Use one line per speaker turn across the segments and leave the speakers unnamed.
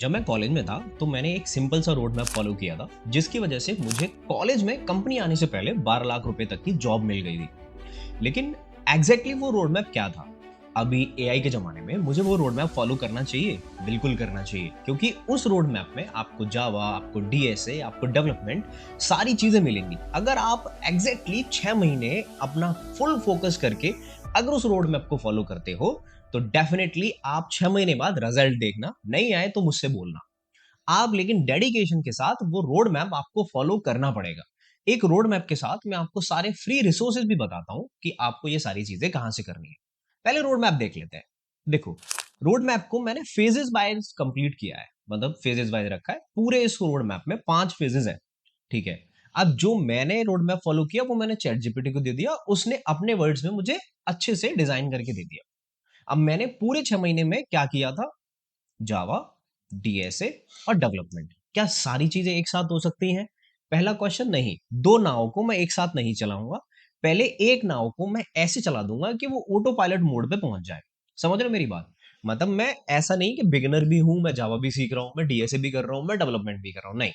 जब मैं कॉलेज में था तो मैंने एक सिंपल सा रोड मैप फॉलो किया था जिसकी वजह से मुझे कॉलेज में कंपनी आने से पहले 12 लाख रुपए तक की जॉब मिल गई थी। लेकिन एग्जैक्टली वो रोड मैप क्या था? अभी एआई के जमाने में मुझे वो रोड मैप फॉलो करना चाहिए, बिल्कुल करना चाहिए, क्योंकि उस रोड मैप में आपको जावा, आपको डीएसए, आपको डेवलपमेंट सारी चीजें मिलेंगी। अगर आप एग्जैक्टली 6 महीने अपना फुल फोकस करके अगर उस रोड मैप को फॉलो करते हो तो डेफिनेटली आप 6 महीने बाद रिजल्ट देखना, नहीं आए तो मुझसे बोलना। आप लेकिन डेडिकेशन के साथ वो रोड मैप आपको फॉलो करना पड़ेगा। एक रोड मैप के साथ मैं आपको सारे फ्री रिसोर्सेज भी बताता हूं कि आपको ये सारी चीजें कहां से करनी है। पहले रोड मैप देख लेते हैं। देखो, रोड मैप को मैंने फेजेस वाइज कंप्लीट किया है, मतलब फेजेस वाइज रखा है। पूरे इस रोड मैप में 5 फेजेस है, ठीक है। अब जो मैंने रोड मैप फॉलो किया वो मैंने चैट जीपीटी को दे दिया, उसने अपने वर्ड्स में मुझे अच्छे से डिजाइन करके दे दिया। अब मैंने पूरे 6 महीने में क्या किया था? जावा, डीएसए और डेवलपमेंट। क्या सारी चीजें एक साथ हो सकती हैं? पहला क्वेश्चन, नहीं। दो नाव को मैं एक साथ नहीं चलाऊंगा। पहले एक नाव को मैं ऐसे चला दूंगा कि वो ऑटो पायलट मोड पे पहुंच जाए। समझ रहे हो मेरी बात? मतलब मैं ऐसा नहीं कि बिगिनर भी हूं, मैं जावा भी सीख रहा हूं, मैं डीएसए भी कर रहा हूं, मैं डेवलपमेंट भी कर रहा हूं, नहीं।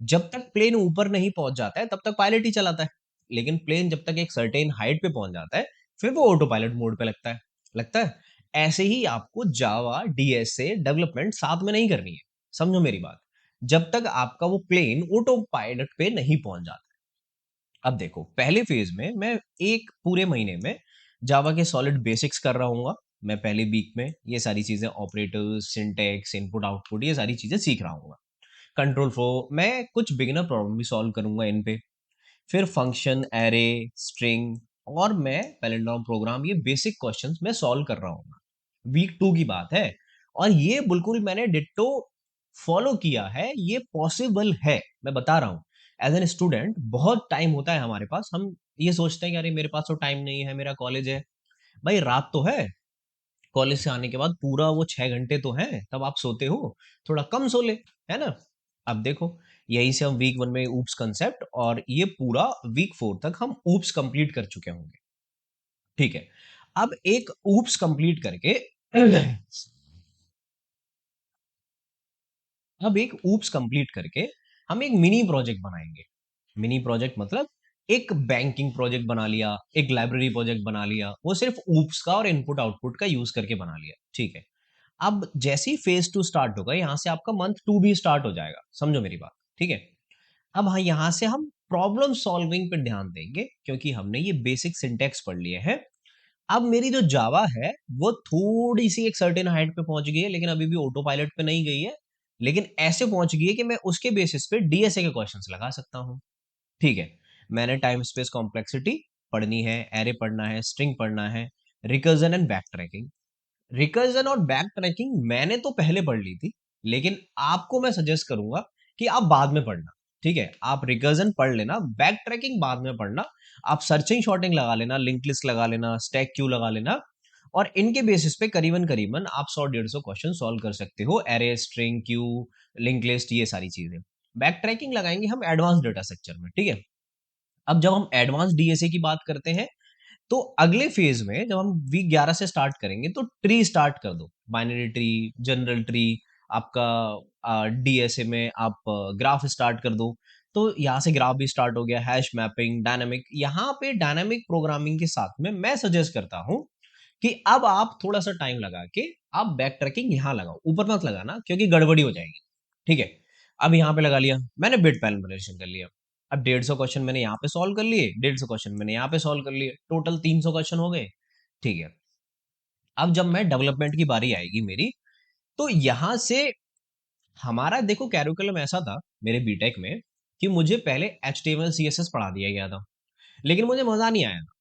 जब तक प्लेन ऊपर नहीं पहुंच जाता है तब तक पायलट ही चलाता है। लेकिन प्लेन जब तक एक सर्टेन हाइट पे पहुंच जाता है फिर वो ऑटो पायलट मोड पे लगता है। ऐसे ही आपको जावा, डीएसए, डेवलपमेंट साथ में नहीं करनी है। समझो मेरी बात। जब तक आपका वो प्लेन ऑटो पायलट पे नहीं पहुंच जाता। अब देखो, पहले फेज में मैं एक पूरे महीने में जावा के सॉलिड बेसिक्स कर रहा हूँ। मैं पहले वीक में ये सारी चीजें, ऑपरेटर्स, सिंटैक्स, इनपुट आउटपुट, ये सारी चीजें सीख रहा हूँ। कंट्रोल फ्लो, मैं कुछ बिगिनर प्रॉब्लम भी सॉल्व करूंगा इन पे। फिर फंक्शन, एरे, स्ट्रिंग और मैं पैलिंड्रोम प्रोग्राम, ये बेसिक क्वेश्चंस मैं सॉल्व कर रहा हूँ। वीक 2 की बात है और ये बिल्कुल मैंने डिट्टो फॉलो किया है। ये पॉसिबल है, मैं बता रहा हूँ। एज एन स्टूडेंट बहुत टाइम होता है हमारे पास, हम ये सोचते हैं कि अरे मेरे पास तो टाइम नहीं है, मेरा कॉलेज है। भाई रात तो है, कॉलेज से आने के बाद पूरा वो 6 घंटे तो हैं, तब आप सोते हो, थोड़ा कम सो ले, है ना। अब देखो, यही से हम वीक 1 में ऊप्स कंसेप्ट और ये पूरा वीक 4 तक हम ऊप्स कंप्लीट कर चुके होंगे, ठीक है। अब एक ऊप्स कंप्लीट करके अब एक ऊप्स कंप्लीट करके हम एक मिनी प्रोजेक्ट बनाएंगे। मिनी प्रोजेक्ट मतलब एक बैंकिंग प्रोजेक्ट बना लिया, एक लाइब्रेरी प्रोजेक्ट बना लिया, वो सिर्फ ऊप्स का और इनपुट आउटपुट का यूज करके बना लिया, ठीक है। अब जैसी फेज 2 स्टार्ट होगा, यहां से आपका मंथ 2 भी स्टार्ट हो जाएगा, समझो मेरी बात, ठीक है। अब हाँ, यहां से हम प्रॉब्लम सॉल्विंग पे ध्यान देंगे क्योंकि हमने ये बेसिक सिंटेक्स पढ़ लिए हैं। अब मेरी जो जावा है वो थोड़ी सी एक सर्टेन हाइट पे पहुंच गई है, लेकिन अभी भी ऑटो पायलट पे नहीं गई है। लेकिन ऐसे पहुंच गई है कि मैं उसके बेसिस पे डीएसए के क्वेश्चंस लगा सकता हूँ, ठीक है। मैंने टाइम स्पेस कॉम्प्लेक्सिटी पढ़नी है, एरे पढ़ना है, स्ट्रिंग पढ़ना है, recursion and back tracking. Recursion और बैक ट्रैकिंग मैंने तो पहले पढ़ ली थी, लेकिन आपको मैं सजेस्ट करूंगा कि आप बाद में पढ़ना, ठीक है। आप रिकर्जन पढ़ लेना, बैक ट्रैकिंग बाद में पढ़ना। आप सर्चिंग शॉर्टिंग लगा लेना, लिंक लिस्ट लगा लेना, स्टैक क्यू लगा लेना। और इनके बेसिस पे करीबन करीबन आप 100-150 क्वेश्चन सॉल्व कर सकते हो, array, string, Q, link list, ये सारी चीजें। बैक ट्रैकिंग लगाएंगे हम एडवांस डेटा स्ट्रक्चर में, ठीक है। अब जब हम एडवांस डीएसए की बात करते हैं तो अगले फेज में जब हम वीक 11 से स्टार्ट करेंगे तो ट्री स्टार्ट कर दो, बाइनरी ट्री, जनरल ट्री, आपका डीएसए में आप ग्राफ स्टार्ट कर दो। तो यहाँ से ग्राफ भी स्टार्ट हो गया, हैश मैपिंग, डायनामिक। यहाँ पे डायनामिक प्रोग्रामिंग के साथ में मैं सजेस्ट करता हूँ कि अब आप थोड़ा सा टाइम लगा के आप बैक ट्रैकिंग यहाँ लगाओ, ऊपर मत लगाना क्योंकि गड़बड़ी हो जाएगी, ठीक है। अब यहाँ पे लगा लिया मैंने, बिट पैरामीटराइजेशन कर लिया। अब 150 क्वेश्चन मैंने यहाँ पे सॉल्व कर लिए, 150 क्वेश्चन मैंने यहाँ पे सॉल्व कर लिए, टोटल 300 क्वेश्चन हो गए, ठीक है। अब जब मैं डेवलपमेंट की बारी आएगी मेरी, तो यहां से हमारा देखो कैरिकुलम ऐसा था मेरे बीटेक में कि मुझे पहले HTML CSS पढ़ा दिया गया था, लेकिन मुझे मजा नहीं आया था।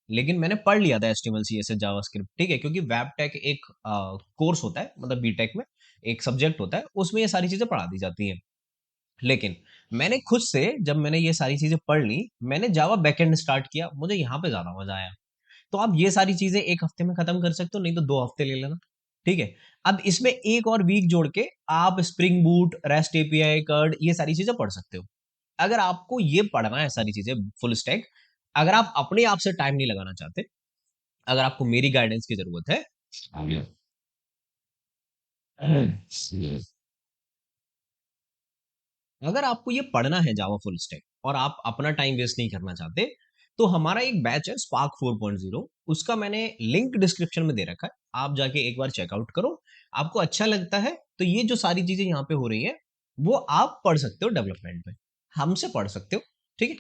लेकिन मैंने पढ़ लिया था HTML CSS जावास्क्रिप्ट, ठीक है, क्योंकि वेब टेक एक कोर्स होता है, मतलब बीटेक में एक सब्जेक्ट होता है, उसमें ये सारी चीजें पढ़ा दी जाती हैं। लेकिन मैंने खुद से जब मैंने ये सारी चीजें पढ़ ली, मैंने जावा बैकएंड स्टार्ट किया, मुझे यहाँ पे ज्यादा मजा आया। तो आप ये सारी चीजें एक हफ्ते में खत्म कर सकते हो, नहीं तो 2 हफ्ते ले लेना, ठीक है। अब इसमें एक और वीक जोड़ के आप Spring Boot, REST API, CRUD, ये सारी चीजें पढ़ सकते हो। अगर आपको ये पढ़ना है सारी चीजें फुल स्टैक, अगर आप अपने आप से टाइम नहीं लगाना चाहते, अगर आपको मेरी गाइडेंस की जरूरत है, अगर आपको ये पढ़ना है जावा फुल स्टैक और आप अपना टाइम वेस्ट नहीं करना चाहते, तो हमारा एक बैच है स्पार्क 4.0, उसका मैंने लिंक डिस्क्रिप्शन में दे रखा है, आप जाके एक बार चेकआउट करो। आपको अच्छा लगता है तो ये जो सारी चीजें यहाँ पे हो रही है वो आप पढ़ सकते हो डेवलपमेंट में, हमसे पढ़ सकते हो। ठीक है,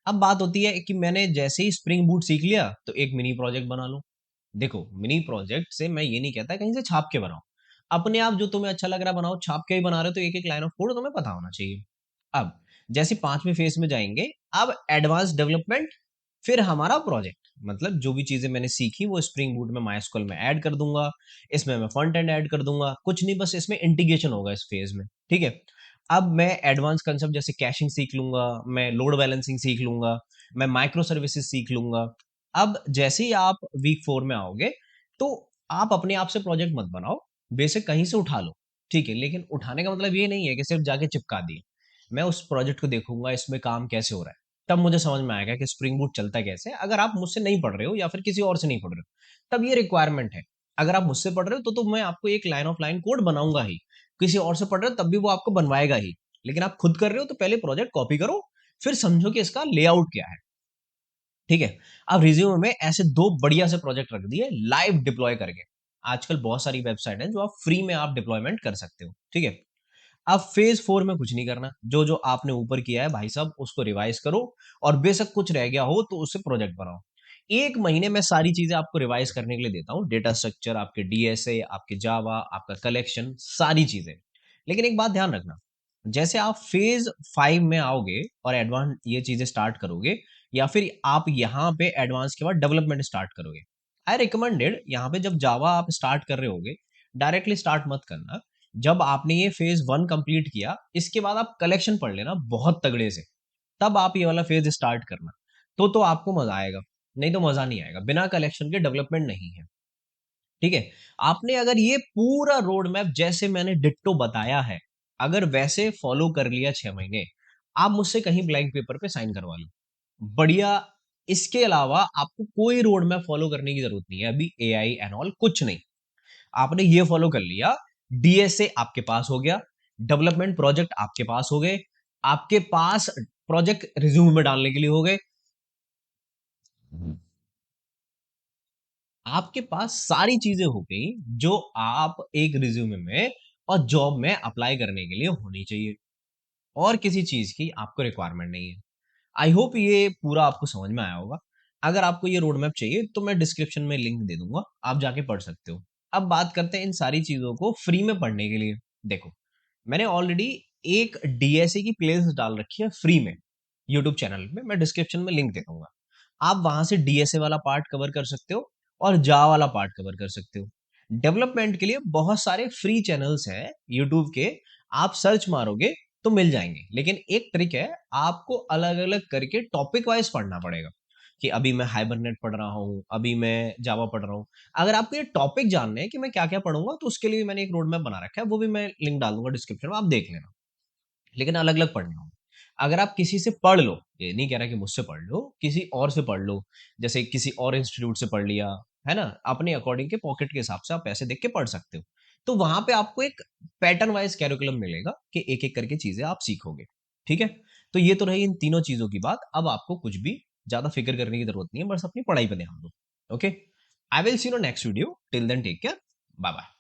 अब बात होती है कि मैंने जैसे ही स्प्रिंग बूट सीख लिया तो एक मिनी प्रोजेक्ट बना लो। देखो, मिनी प्रोजेक्ट से मैं ये नहीं कहता कहीं से छाप के बनाओ, अपने आप जो तुम्हें अच्छा लग रहा है बनाओ। छाप के ही बना रहे हो तो एक एक लाइन ऑफ कोड तुम्हें पता होना चाहिए। अब जैसे 5वें फेज में जाएंगे, अब एडवांस डेवलपमेंट, फिर हमारा प्रोजेक्ट, मतलब जो भी चीजें मैंने सीखी वो स्प्रिंग बूट में माइस्क्ल में ऐड कर दूंगा, इसमें मैं फ्रंट एंड ऐड कर दूंगा, कुछ नहीं, बस इसमें इंटीग्रेशन होगा इस फेज में। ठीक है, अब मैं एडवांस कंसेप्ट जैसे कैशिंग सीख लूंगा, मैं लोड बैलेंसिंग सीख लूंगा, मैं माइक्रो सर्विसेज सीख लूंगा। अब जैसे ही आप वीक 4 में आओगे तो आप अपने आप से प्रोजेक्ट मत बनाओ, बेसिक कहीं से उठा लो। ठीक है, लेकिन उठाने का मतलब ये नहीं है कि सिर्फ जाके चिपका दिए। मैं उस प्रोजेक्ट को देखूंगा इसमें काम कैसे हो रहा है, तब मुझे समझ में आएगा कि स्प्रिंग बूट चलता कैसे है। अगर आप मुझसे नहीं पढ़ रहे हो या फिर किसी और से नहीं पढ़ रहे हो तब ये रिक्वायरमेंट है। अगर आप मुझसे पढ़ रहे हो तो मैं आपको एक लाइन ऑफ लाइन कोड बनाऊंगा ही, किसी और से पढ़ रहे हो तब भी वो आपको बनवाएगा ही। लेकिन आप खुद कर रहे हो तो पहले प्रोजेक्ट कॉपी करो, फिर समझो कि इसका लेआउट क्या है। ठीक है, अब रिज्यूमे में ऐसे दो बढ़िया से प्रोजेक्ट रख दिए लाइव डिप्लॉय करके। आजकल बहुत सारी वेबसाइट है जो आप फ्री में आप डिप्लॉयमेंट कर सकते हो। ठीक है, अब फेज 4 में कुछ नहीं करना, जो जो आपने ऊपर किया है भाई साहब उसको रिवाइज करो, और बेशक कुछ रह गया हो तो उससे प्रोजेक्ट बनाओ। एक महीने में सारी चीजें आपको रिवाइज करने के लिए देता हूँ, डेटा स्ट्रक्चर, आपके डीएसए, आपके जावा, आपका कलेक्शन, सारी चीजें। लेकिन एक बात ध्यान रखना, जैसे आप फेज 5 में आओगे और एडवांस ये चीजें स्टार्ट करोगे, या फिर आप यहाँ पे एडवांस के बाद डेवलपमेंट स्टार्ट करोगे, आई रिकमेंडेड यहाँ पे जब जावा आप स्टार्ट कर रहे होगे डायरेक्टली स्टार्ट मत करना। जब आपने ये फेज 1 कंप्लीट किया इसके बाद आप कलेक्शन पढ़ लेना बहुत तगड़े से, तब आप ये वाला फेज स्टार्ट करना, तो आपको मजा आएगा। नहीं तो मजा नहीं आएगा, बिना कलेक्शन के डेवलपमेंट नहीं है। ठीक है, आपने अगर ये पूरा रोड मैप जैसे मैंने डिट्टो बताया है, अगर वैसे फॉलो कर लिया 6 महीने, आप मुझसे कहीं ब्लैंक पेपर पे साइन करवा लो, बढ़िया। इसके अलावा आपको कोई रोड मैप फॉलो करने की जरूरत नहीं है अभी, एआई एंड ऑल कुछ नहीं। आपने ये फॉलो कर लिया, डीएसए आपके पास हो गया, डेवलपमेंट प्रोजेक्ट आपके पास हो गए, आपके पास प्रोजेक्ट रिज्यूम में डालने के लिए हो गए, आपके पास सारी चीजें हो गई जो आप एक रिज्यूमे में और जॉब में अप्लाई करने के लिए होनी चाहिए। और किसी चीज की आपको रिक्वायरमेंट नहीं है। आई होप ये पूरा आपको समझ में आया होगा। अगर आपको ये रोड मैप चाहिए तो मैं डिस्क्रिप्शन में लिंक दे दूंगा, आप जाके पढ़ सकते हो। अब बात करते हैं इन सारी चीजों को फ्री में पढ़ने के लिए। देखो, मैंने ऑलरेडी एक डीएसए की प्लेलिस्ट डाल रखी है फ्री में यूट्यूब चैनल में, मैं डिस्क्रिप्शन में लिंक दे दूंगा। आप वहां से डीएसए वाला पार्ट कवर कर सकते हो और जावा वाला पार्ट कवर कर सकते हो। डेवलपमेंट के लिए बहुत सारे फ्री चैनल्स हैं यूट्यूब के, आप सर्च मारोगे तो मिल जाएंगे। लेकिन एक ट्रिक है, आपको अलग अलग करके टॉपिक वाइज पढ़ना पड़ेगा, कि अभी मैं हाइबरनेट पढ़ रहा हूँ, अभी मैं जावा पढ़ रहा हूँ। अगर आपको ये टॉपिक जानने हैं कि मैं क्या क्या पढ़ूंगा तो उसके लिए मैंने एक रोड मैप बना रखा है, वो भी मैं लिंक डाल दूंगा डिस्क्रिप्शन में, आप देख लेना। लेकिन अलग अलग पढ़ने होंगे। अगर आप किसी से पढ़ लो, ये नहीं कह रहा कि मुझसे पढ़ लो, किसी और से पढ़ लो, जैसे किसी और इंस्टीट्यूट से पढ़ लिया, है ना, अपने अकॉर्डिंग के पॉकेट के हिसाब से आप पैसे देख के पढ़ सकते हो। तो वहां पे आपको एक पैटर्न वाइज कैरिकुलम मिलेगा कि एक एक करके चीजें आप सीखोगे। ठीक है, तो ये तो रही इन तीनों चीजों की बात। अब आपको कुछ भी ज्यादा फिक्र करने की जरूरत नहीं है, बस अपनी पढ़ाई पे ध्यान दो। Okay, I will see you next video, till then take care, bye bye.